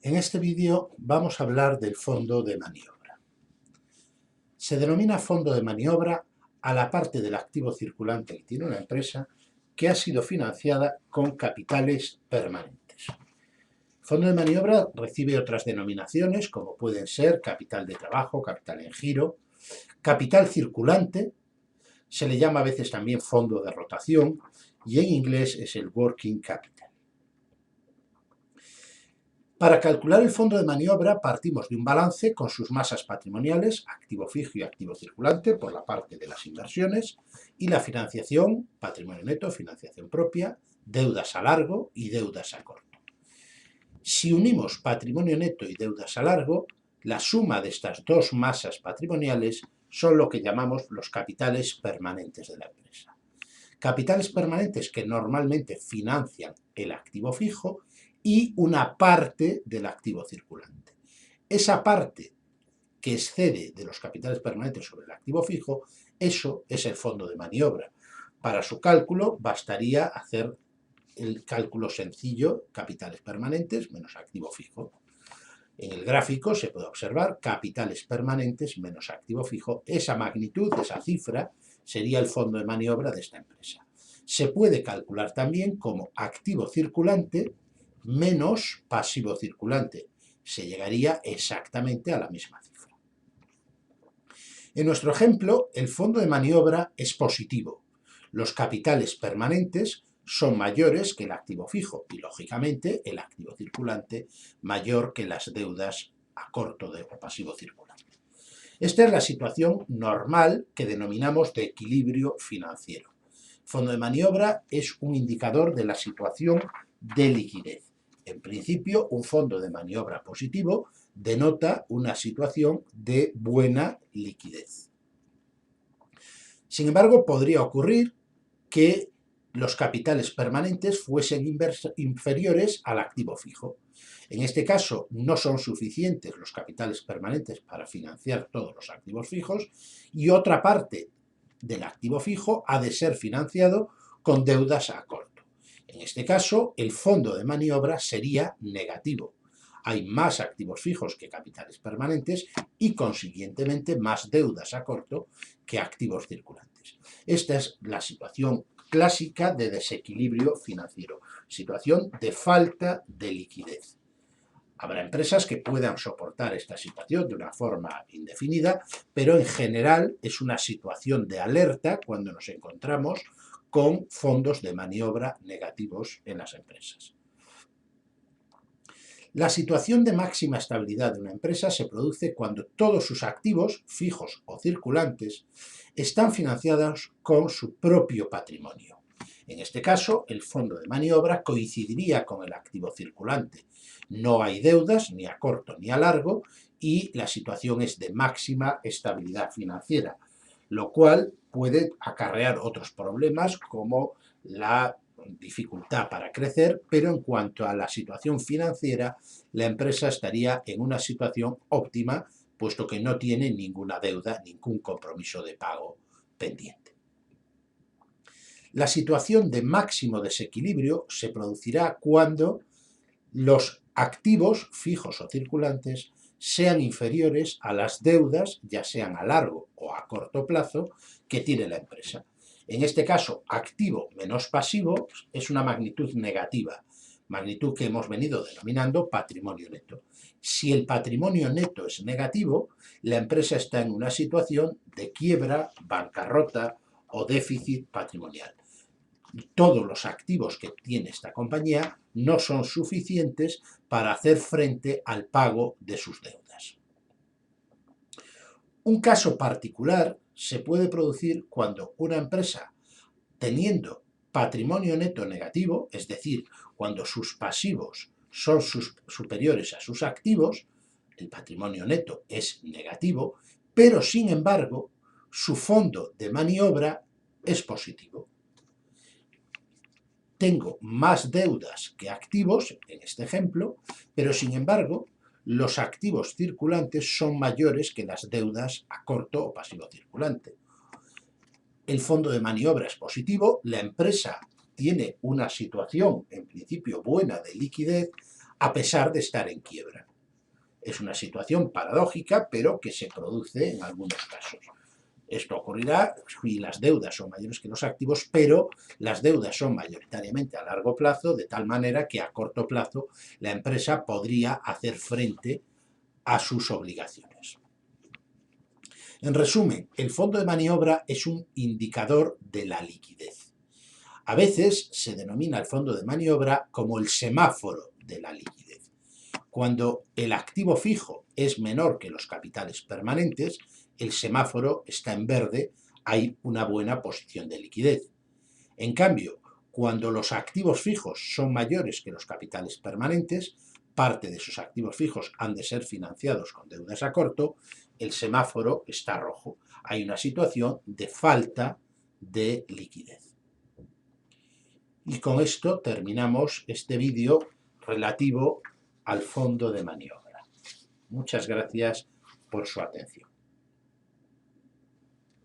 En este vídeo vamos a hablar del fondo de maniobra. Se denomina fondo de maniobra a la parte del activo circulante que tiene una empresa que ha sido financiada con capitales permanentes. Fondo de maniobra recibe otras denominaciones como pueden ser capital de trabajo, capital en giro, capital circulante, se le llama a veces también fondo de rotación y en inglés es el working capital. Para calcular el fondo de maniobra partimos de un balance con sus masas patrimoniales, activo fijo y activo circulante, por la parte de las inversiones, y la financiación, patrimonio neto, financiación propia, deudas a largo y deudas a corto. Si unimos patrimonio neto y deudas a largo, la suma de estas dos masas patrimoniales son lo que llamamos los capitales permanentes de la empresa. Capitales permanentes que normalmente financian el activo fijo y una parte del activo circulante. Esa parte que excede de los capitales permanentes sobre el activo fijo, eso es el fondo de maniobra. Para su cálculo bastaría hacer el cálculo sencillo, capitales permanentes menos activo fijo. En el gráfico se puede observar capitales permanentes menos activo fijo. Esa magnitud, esa cifra, sería el fondo de maniobra de esta empresa. Se puede calcular también como activo circulante menos pasivo circulante. Se llegaría exactamente a la misma cifra. En nuestro ejemplo, el fondo de maniobra es positivo. Los capitales permanentes son mayores que el activo fijo y, lógicamente, el activo circulante mayor que las deudas a corto o pasivo circulante. Esta es la situación normal que denominamos de equilibrio financiero. Fondo de maniobra es un indicador de la situación de liquidez. En principio, un fondo de maniobra positivo denota una situación de buena liquidez. Sin embargo, podría ocurrir que los capitales permanentes fuesen inferiores al activo fijo. En este caso, no son suficientes los capitales permanentes para financiar todos los activos fijos y otra parte del activo fijo ha de ser financiado con deudas a corto. En este caso, el fondo de maniobra sería negativo. Hay más activos fijos que capitales permanentes y, consiguientemente, más deudas a corto que activos circulantes. Esta es la situación clásica de desequilibrio financiero, situación de falta de liquidez. Habrá empresas que puedan soportar esta situación de una forma indefinida, pero en general es una situación de alerta cuando nos encontramos con fondos de maniobra negativos en las empresas. La situación de máxima estabilidad de una empresa se produce cuando todos sus activos, fijos o circulantes, están financiados con su propio patrimonio. En este caso, el fondo de maniobra coincidiría con el activo circulante. No hay deudas ni a corto ni a largo y la situación es de máxima estabilidad financiera, lo cual puede acarrear otros problemas como la dificultad para crecer, pero en cuanto a la situación financiera, la empresa estaría en una situación óptima, puesto que no tiene ninguna deuda, ningún compromiso de pago pendiente. La situación de máximo desequilibrio se producirá cuando los activos fijos o circulantes sean inferiores a las deudas, ya sean a largo o a corto plazo, que tiene la empresa. En este caso, activo menos pasivo es una magnitud negativa, magnitud que hemos venido denominando patrimonio neto. Si el patrimonio neto es negativo, la empresa está en una situación de quiebra, bancarrota o déficit patrimonial. Todos los activos que tiene esta compañía no son suficientes para hacer frente al pago de sus deudas. Un caso particular se puede producir cuando una empresa, teniendo patrimonio neto negativo, es decir, cuando sus pasivos son superiores a sus activos, el patrimonio neto es negativo, pero sin embargo su fondo de maniobra es positivo. Tengo más deudas que activos, en este ejemplo, pero sin embargo los activos circulantes son mayores que las deudas a corto o pasivo circulante. El fondo de maniobra es positivo, la empresa tiene una situación en principio buena de liquidez, a pesar de estar en quiebra. Es una situación paradójica, pero que se produce en algunos casos. Esto ocurrirá si las deudas son mayores que los activos, pero las deudas son mayoritariamente a largo plazo, de tal manera que a corto plazo la empresa podría hacer frente a sus obligaciones. En resumen, el fondo de maniobra es un indicador de la liquidez. A veces se denomina el fondo de maniobra como el semáforo de la liquidez. Cuando el activo fijo es menor que los capitales permanentes, el semáforo está en verde, hay una buena posición de liquidez. En cambio, cuando los activos fijos son mayores que los capitales permanentes, parte de esos activos fijos han de ser financiados con deudas a corto, el semáforo está rojo. Hay una situación de falta de liquidez. Y con esto terminamos este vídeo relativo al fondo de maniobra. Muchas gracias por su atención.